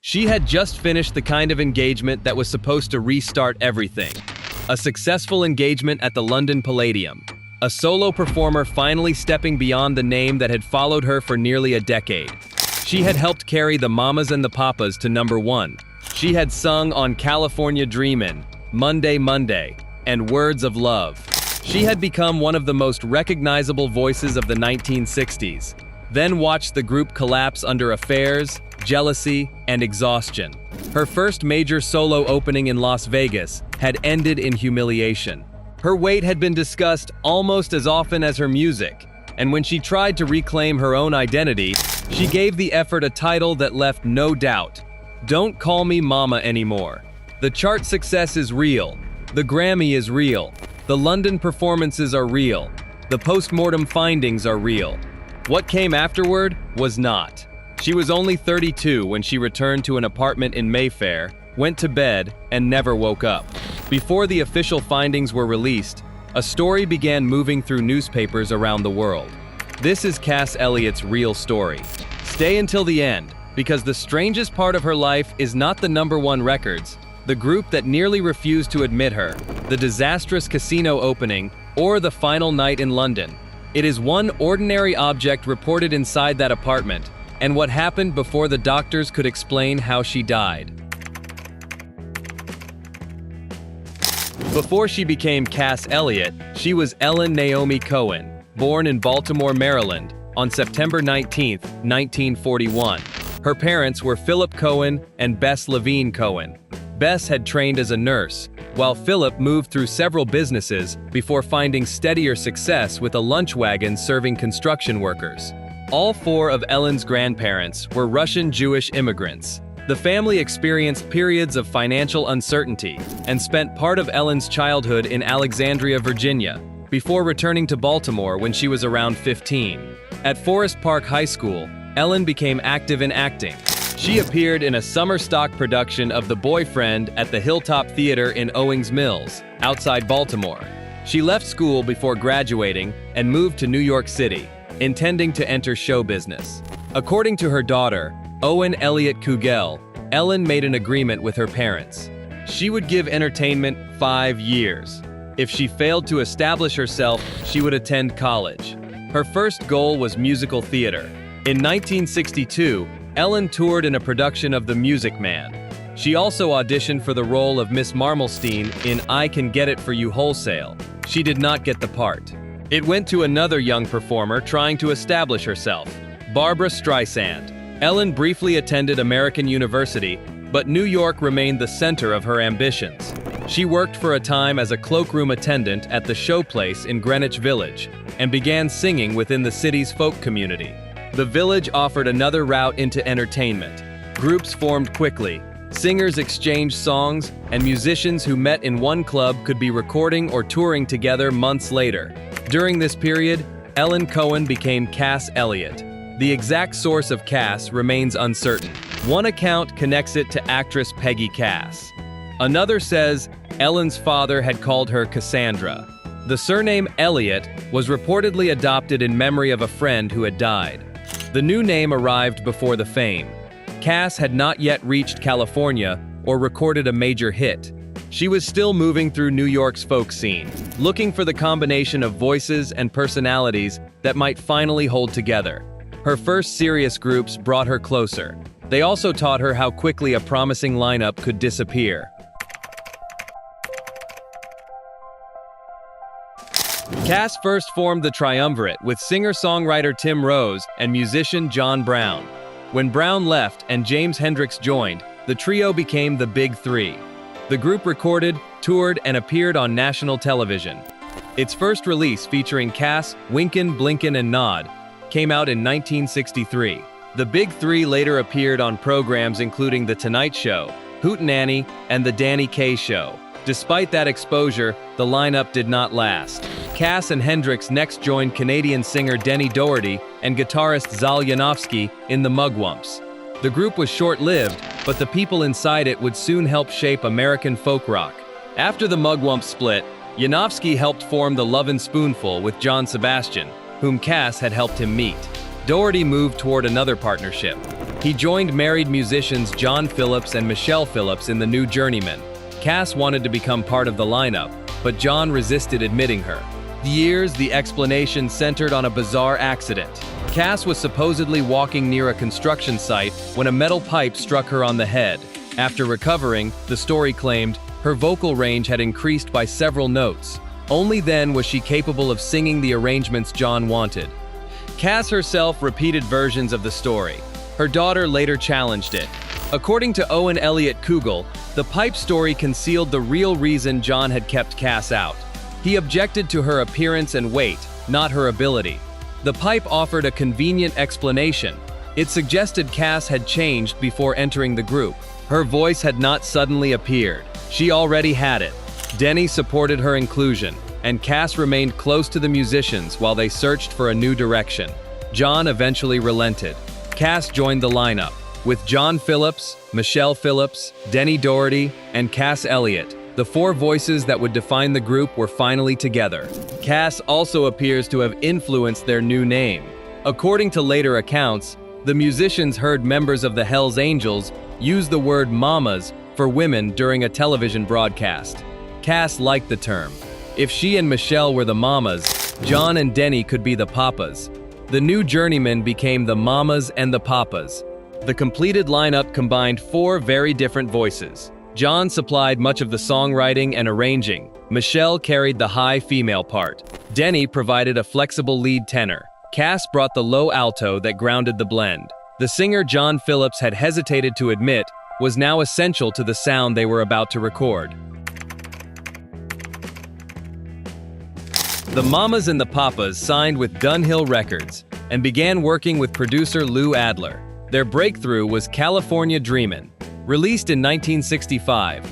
She had just finished the kind of engagement that was supposed to restart everything. A successful engagement at the London Palladium. A solo performer finally stepping beyond the name that had followed her for nearly a decade. She had helped carry the Mamas and the Papas to #1. She had sung on California Dreamin, Monday Monday, and Words of Love. She had become one of the most recognizable voices of the 1960s, then watched the group collapse under affairs, jealousy, and exhaustion. Her first major solo opening in Las Vegas had ended in humiliation. Her weight had been discussed almost as often as her music, and when she tried to reclaim her own identity, she gave the effort a title that left no doubt. Don't Call Me Mama Anymore. The chart success is real. The Grammy is real. The London performances are real. The post-mortem findings are real. What came afterward was not. She was only 32 when she returned to an apartment in Mayfair, went to bed, and never woke up. Before the official findings were released, a story began moving through newspapers around the world. This is Cass Elliot's real story. Stay until the end, because the strangest part of her life is not the #1 records, the group that nearly refused to admit her, the disastrous casino opening, or the final night in London. It is one ordinary object reported inside that apartment, and what happened before the doctors could explain how she died. Before she became Cass Elliot, she was Ellen Naomi Cohen, born in Baltimore, Maryland, on September 19, 1941. Her parents were Philip Cohen and Bess Levine Cohen. Bess had trained as a nurse, while Philip moved through several businesses before finding steadier success with a lunch wagon serving construction workers. All 4 of Ellen's grandparents were Russian Jewish immigrants. The family experienced periods of financial uncertainty and spent part of Ellen's childhood in Alexandria, Virginia, before returning to Baltimore when she was around 15. At Forest Park High School, Ellen became active in acting. She appeared in a summer stock production of The Boyfriend at the Hilltop Theater in Owings Mills, outside Baltimore. She left school before graduating and moved to New York City, intending to enter show business. According to her daughter, Owen Elliott Kugel, Ellen made an agreement with her parents. She would give entertainment 5 years. If she failed to establish herself, she would attend college. Her first goal was musical theater. In 1962, Ellen toured in a production of The Music Man. She also auditioned for the role of Miss Marmalstein in I Can Get It For You Wholesale. She did not get the part. It went to another young performer trying to establish herself, Barbra Streisand. Ellen briefly attended American University, but New York remained the center of her ambitions. She worked for a time as a cloakroom attendant at the Showplace in Greenwich Village, and began singing within the city's folk community. The village offered another route into entertainment. Groups formed quickly. Singers exchanged songs, and musicians who met in one club could be recording or touring together months later. During this period, Ellen Cohen became Cass Elliot. The exact source of Cass remains uncertain. One account connects it to actress Peggy Cass. Another says Ellen's father had called her Cassandra. The surname Elliot was reportedly adopted in memory of a friend who had died. The new name arrived before the fame. Cass had not yet reached California or recorded a major hit. She was still moving through New York's folk scene, looking for the combination of voices and personalities that might finally hold together. Her first serious groups brought her closer. They also taught her how quickly a promising lineup could disappear. Cass first formed the triumvirate with singer-songwriter Tim Rose and musician John Brown. When Brown left and James Hendrix joined, the trio became the Big Three. The group recorded, toured, and appeared on national television. Its first release, featuring Cass, Winkin', Blinkin', and Nod, came out in 1963. The Big Three later appeared on programs including The Tonight Show, Hootenanny, and The Danny Kaye Show. Despite that exposure, the lineup did not last. Cass and Hendrix next joined Canadian singer Denny Doherty and guitarist Zal Yanofsky in the Mugwumps. The group was short-lived, but the people inside it would soon help shape American folk rock. After the Mugwumps split, Yanofsky helped form the Lovin' Spoonful with John Sebastian, whom Cass had helped him meet. Doherty moved toward another partnership. He joined married musicians John Phillips and Michelle Phillips in the new Journeyman. Cass wanted to become part of the lineup, but John resisted admitting her. The explanation centered on a bizarre accident. Cass was supposedly walking near a construction site when a metal pipe struck her on the head. After recovering, the story claimed, her vocal range had increased by several notes. Only then was she capable of singing the arrangements John wanted. Cass herself repeated versions of the story. Her daughter later challenged it. According to Owen Elliott Kugel, the pipe story concealed the real reason John had kept Cass out. He objected to her appearance and weight, not her ability. The pipe offered a convenient explanation. It suggested Cass had changed before entering the group. Her voice had not suddenly appeared. She already had it. Denny supported her inclusion, and Cass remained close to the musicians while they searched for a new direction. John eventually relented. Cass joined the lineup, with John Phillips, Michelle Phillips, Denny Doherty, and Cass Elliot. The four voices that would define the group were finally together. Cass also appears to have influenced their new name. According to later accounts, the musicians heard members of the Hells Angels use the word mamas for women during a television broadcast. Cass liked the term. If she and Michelle were the mamas, John and Denny could be the papas. The new Journeyman became the Mamas and the Papas. The completed lineup combined four very different voices. John supplied much of the songwriting and arranging. Michelle carried the high female part. Denny provided a flexible lead tenor. Cass brought the low alto that grounded the blend. The singer John Phillips had hesitated to admit was now essential to the sound they were about to record. The Mamas and the Papas signed with Dunhill Records and began working with producer Lou Adler. Their breakthrough was California Dreamin', released in 1965.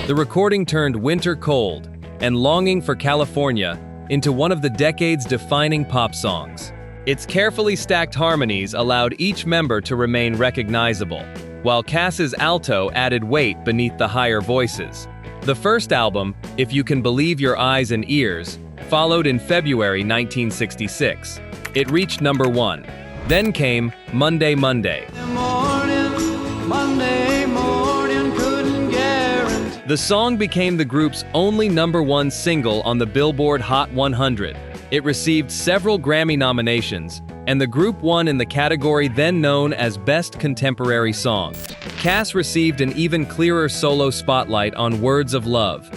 The recording turned Winter Cold and Longing for California into one of the decade's defining pop songs. Its carefully stacked harmonies allowed each member to remain recognizable, while Cass's alto added weight beneath the higher voices. The first album, If You Can Believe Your Eyes and Ears, followed in February 1966. It reached number 1. Then came Monday, Monday. The song became the group's only number 1 single on the Billboard Hot 100. It received several Grammy nominations, and the group won in the category then known as Best Contemporary Song. Cass received an even clearer solo spotlight on Words of Love.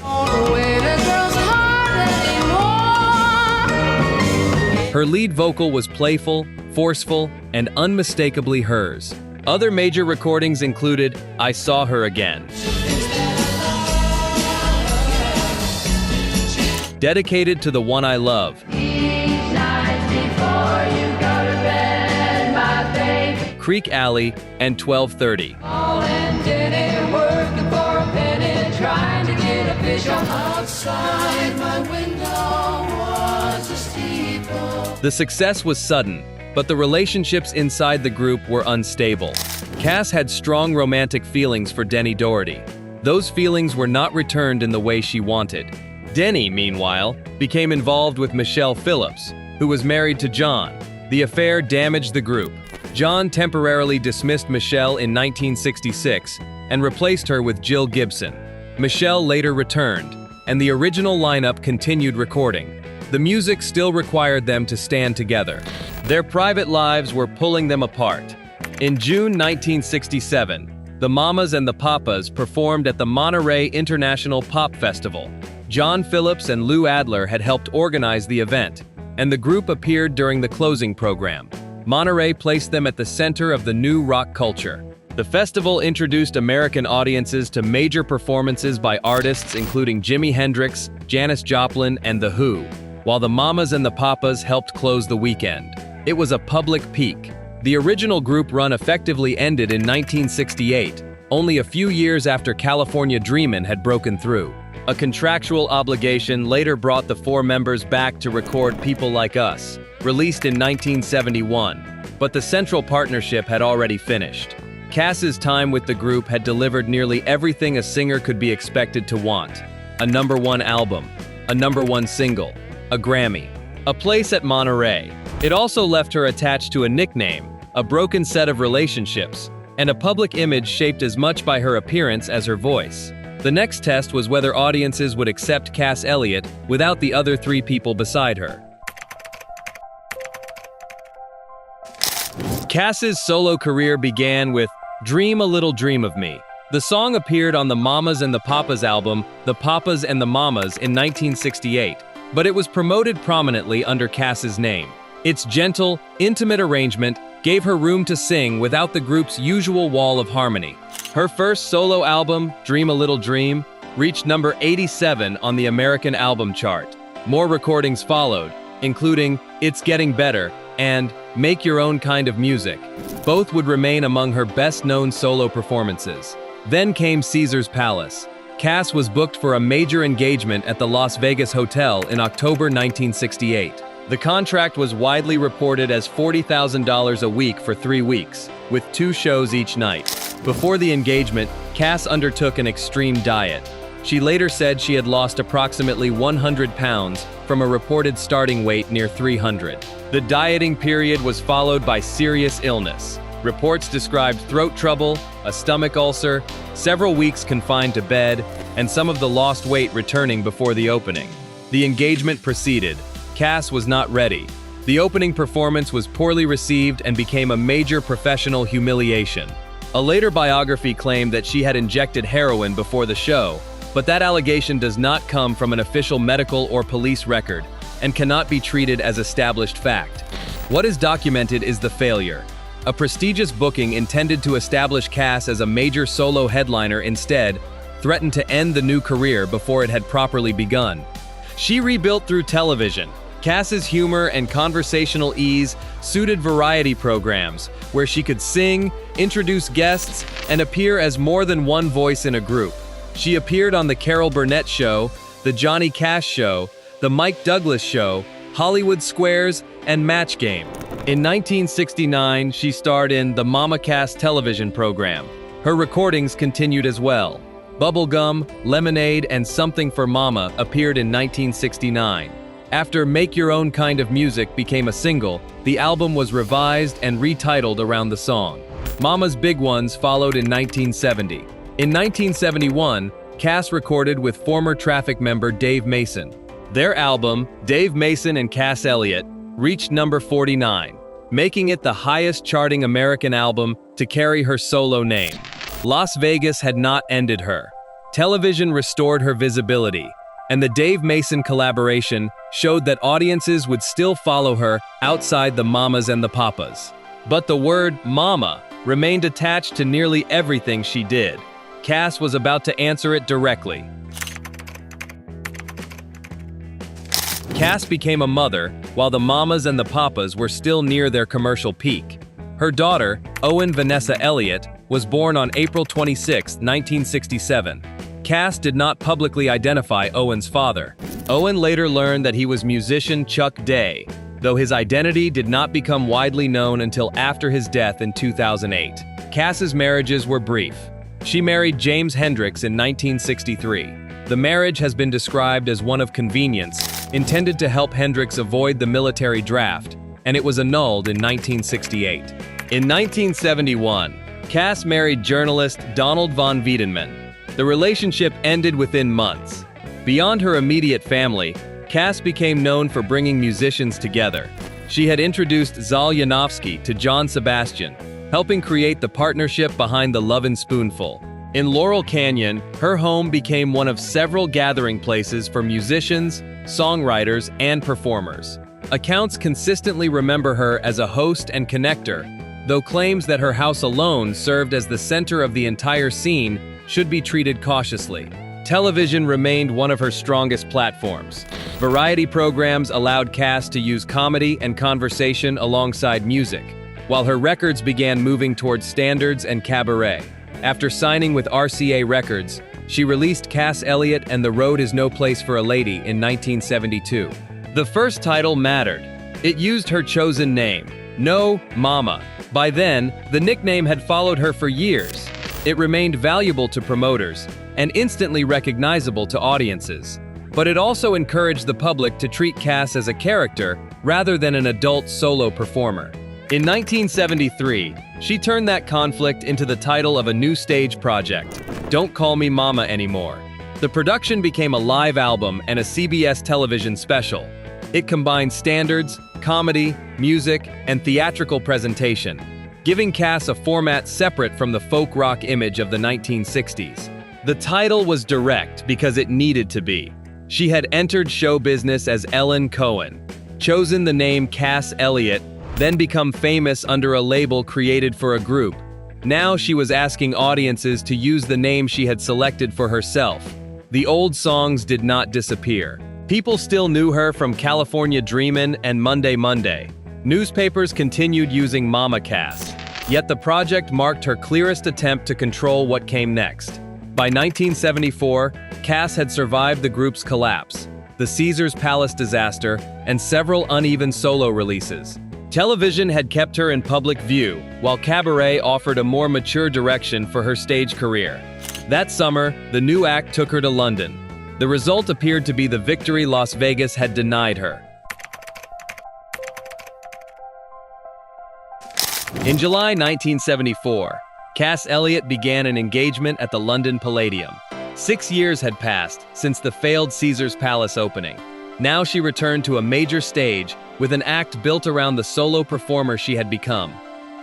Her lead vocal was playful, forceful, and unmistakably hers. Other major recordings included I Saw Her Again, Dedicated to the One I Love, Creek Alley, and 12:30. The success was sudden, but the relationships inside the group were unstable. Cass had strong romantic feelings for Denny Doherty. Those feelings were not returned in the way she wanted. Denny, meanwhile, became involved with Michelle Phillips, who was married to John. The affair damaged the group. John temporarily dismissed Michelle in 1966 and replaced her with Jill Gibson. Michelle later returned, and the original lineup continued recording. The music still required them to stand together. Their private lives were pulling them apart. In June 1967, the Mamas and the Papas performed at the Monterey International Pop Festival. John Phillips and Lou Adler had helped organize the event, and the group appeared during the closing program. Monterey placed them at the center of the new rock culture. The festival introduced American audiences to major performances by artists including Jimi Hendrix, Janis Joplin, and The Who, while the Mamas and the Papas helped close the weekend. It was a public peak. The original group run effectively ended in 1968, only a few years after California Dreamin' had broken through. A contractual obligation later brought the four members back to record People Like Us, released in 1971, but the central partnership had already finished. Cass's time with the group had delivered nearly everything a singer could be expected to want: a #1 album, a #1 single, a Grammy, a place at Monterey, It also left her attached to a nickname, a broken set of relationships, and a public image shaped as much by her appearance as her voice. The next test was whether audiences would accept Cass Elliot without the other three people beside her. Cass's solo career began with "Dream a Little Dream of Me." The song appeared on the Mamas and the Papas album, The Papas and the Mamas, in 1968, but it was promoted prominently under Cass's name. Its gentle, intimate arrangement gave her room to sing without the group's usual wall of harmony. Her first solo album, Dream a Little Dream, reached number 87 on the American album chart. More recordings followed, including It's Getting Better and Make Your Own Kind of Music. Both would remain among her best-known solo performances. Then came Caesar's Palace. Cass was booked for a major engagement at the Las Vegas Hotel in October 1968. The contract was widely reported as $40,000 a week for 3 weeks, with 2 shows each night. Before the engagement, Cass undertook an extreme diet. She later said she had lost approximately 100 pounds from a reported starting weight near 300. The dieting period was followed by serious illness. Reports described throat trouble, a stomach ulcer, several weeks confined to bed, and some of the lost weight returning before the opening. The engagement proceeded. Cass was not ready. The opening performance was poorly received and became a major professional humiliation. A later biography claimed that she had injected heroin before the show, but that allegation does not come from an official medical or police record and cannot be treated as established fact. What is documented is the failure. A prestigious booking intended to establish Cass as a major solo headliner instead threatened to end the new career before it had properly begun. She rebuilt through television. Cass's humor and conversational ease suited variety programs where she could sing, introduce guests, and appear as more than one voice in a group. She appeared on The Carol Burnett Show, The Johnny Cash Show, The Mike Douglas Show, Hollywood Squares, and Match Game. In 1969, she starred in the Mama Cass television program. Her recordings continued as well. Bubblegum, Lemonade, and Something for Mama appeared in 1969. After Make Your Own Kind of Music became a single, the album was revised and retitled around the song. Mama's Big Ones followed in 1970. In 1971, Cass recorded with former Traffic member Dave Mason. Their album, Dave Mason and Cass Elliot, reached number 49, making it the highest charting American album to carry her solo name. Las Vegas had not ended her. Television restored her visibility, and the Dave Mason collaboration showed that audiences would still follow her outside the Mamas and the Papas. But the word mama remained attached to nearly everything she did. Cass was about to answer it directly. Cass became a mother while the Mamas and the Papas were still near their commercial peak. Her daughter, Owen Vanessa Elliott, was born on April 26, 1967. Cass did not publicly identify Owen's father. Owen later learned that he was musician Chuck Day, though his identity did not become widely known until after his death in 2008. Cass's marriages were brief. She married James Hendricks in 1963. The marriage has been described as one of convenience, intended to help Hendricks avoid the military draft, and it was annulled in 1968. In 1971, Cass married journalist Donald von Wiedenmann. The relationship ended within months. Beyond her immediate family, Cass became known for bringing musicians together. She had introduced Zal Yanofsky to John Sebastian, helping create the partnership behind The Lovin' Spoonful. In Laurel Canyon, her home became one of several gathering places for musicians, songwriters, and performers. Accounts consistently remember her as a host and connector, though claims that her house alone served as the center of the entire scene should be treated cautiously. Television remained one of her strongest platforms. Variety programs allowed Cass to use comedy and conversation alongside music, while her records began moving towards standards and cabaret. After signing with RCA Records, she released Cass Elliot and The Road Is No Place for a Lady in 1972. The first title mattered. It used her chosen name, No Mama. By then, the nickname had followed her for years. It remained valuable to promoters and instantly recognizable to audiences. But it also encouraged the public to treat Cass as a character rather than an adult solo performer. In 1973, she turned that conflict into the title of a new stage project, Don't Call Me Mama Anymore. The production became a live album and a CBS television special. It combined standards, comedy, music, and theatrical presentation, giving Cass a format separate from the folk rock image of the 1960s. The title was direct because it needed to be. She had entered show business as Ellen Cohen, chosen the name Cass Elliot, then become famous under a label created for a group. Now she was asking audiences to use the name she had selected for herself. The old songs did not disappear. People still knew her from California Dreamin and Monday Monday. Newspapers continued using Mama Cass. Yet the project marked her clearest attempt to control what came next. By 1974, Cass had survived the group's collapse, the Caesars Palace disaster, and several uneven solo releases. Television had kept her in public view, while cabaret offered a more mature direction for her stage career. That summer, the new act took her to London. The result appeared to be the victory Las Vegas had denied her. In July 1974, Cass Elliot began an engagement at the London Palladium. 6 years had passed since the failed Caesars Palace opening. Now she returned to a major stage with an act built around the solo performer she had become.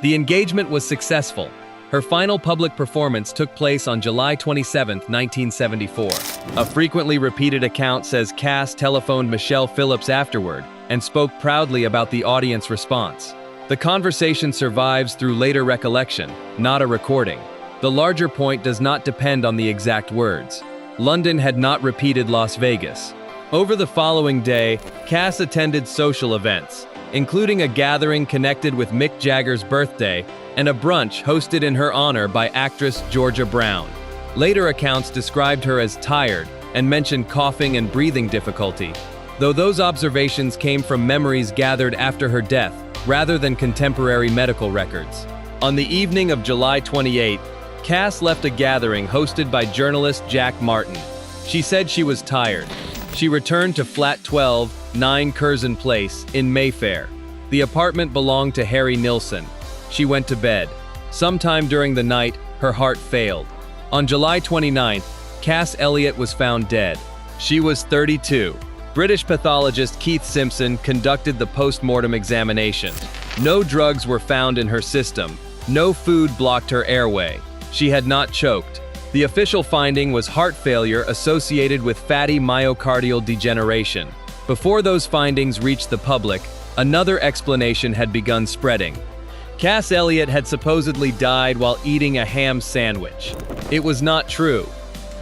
The engagement was successful. Her final public performance took place on July 27, 1974. A frequently repeated account says Cass telephoned Michelle Phillips afterward and spoke proudly about the audience response. The conversation survives through later recollection, not a recording. The larger point does not depend on the exact words. London had not repeated Las Vegas. Over the following day, Cass attended social events, including a gathering connected with Mick Jagger's birthday and a brunch hosted in her honor by actress Georgia Brown. Later accounts described her as tired and mentioned coughing and breathing difficulty, though those observations came from memories gathered after her death rather than contemporary medical records. On the evening of July 28, Cass left a gathering hosted by journalist Jack Martin. She said she was tired. She returned to Flat 12, 9 Curzon Place, in Mayfair. The apartment belonged to Harry Nilsson. She went to bed. Sometime during the night, her heart failed. On July 29th, Cass Elliot was found dead. She was 32. British pathologist Keith Simpson conducted the post-mortem examination. No drugs were found in her system. No food blocked her airway. She had not choked. The official finding was heart failure associated with fatty myocardial degeneration. Before those findings reached the public, another explanation had begun spreading. Cass Elliot had supposedly died while eating a ham sandwich. It was not true.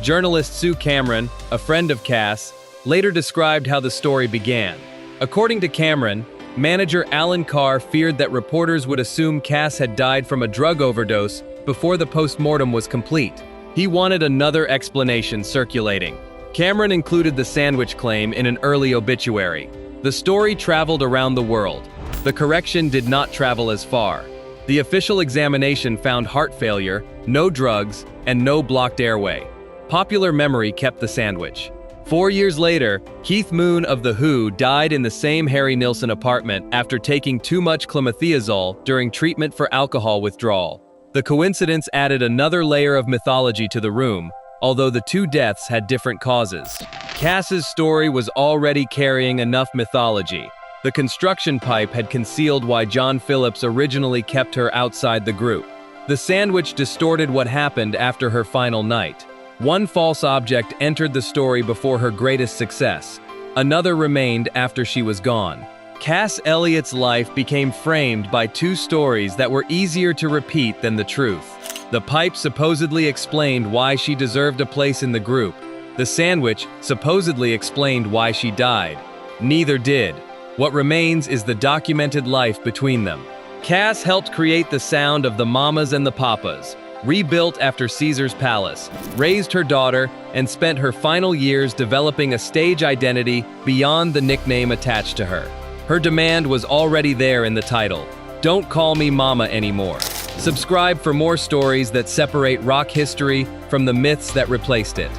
Journalist Sue Cameron, a friend of Cass, later described how the story began. According to Cameron, manager Alan Carr feared that reporters would assume Cass had died from a drug overdose before the post-mortem was complete. He wanted another explanation circulating. Cameron included the sandwich claim in an early obituary. The story traveled around the world. The correction did not travel as far. The official examination found heart failure, no drugs, and no blocked airway. Popular memory kept the sandwich. 4 years later, Keith Moon of The Who died in the same Harry Nilsson apartment after taking too much clomethiazole during treatment for alcohol withdrawal. The coincidence added another layer of mythology to the room, although the two deaths had different causes. Cass's story was already carrying enough mythology. The construction pipe had concealed why John Phillips originally kept her outside the group. The sandwich distorted what happened after her final night. One false object entered the story before her greatest success. Another remained after she was gone. Cass Elliot's life became framed by two stories that were easier to repeat than the truth. The pipe supposedly explained why she deserved a place in the group. The sandwich supposedly explained why she died. Neither did. What remains is the documented life between them. Cass helped create the sound of the Mamas and the Papas, rebuilt after Caesar's Palace, raised her daughter, and spent her final years developing a stage identity beyond the nickname attached to her. Her demand was already there in the title. Don't Call Me Mama Anymore. Subscribe for more stories that separate rock history from the myths that replaced it.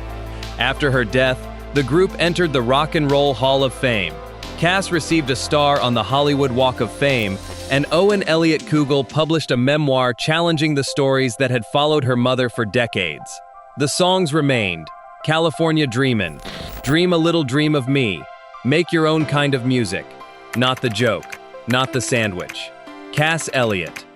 After her death, the group entered the Rock and Roll Hall of Fame. Cass received a star on the Hollywood Walk of Fame, and Owen Elliott Kugel published a memoir challenging the stories that had followed her mother for decades. The songs remained: California Dreamin', Dream a Little Dream of Me, Make Your Own Kind of Music, Not the Joke, Not the Sandwich. Cass Elliot.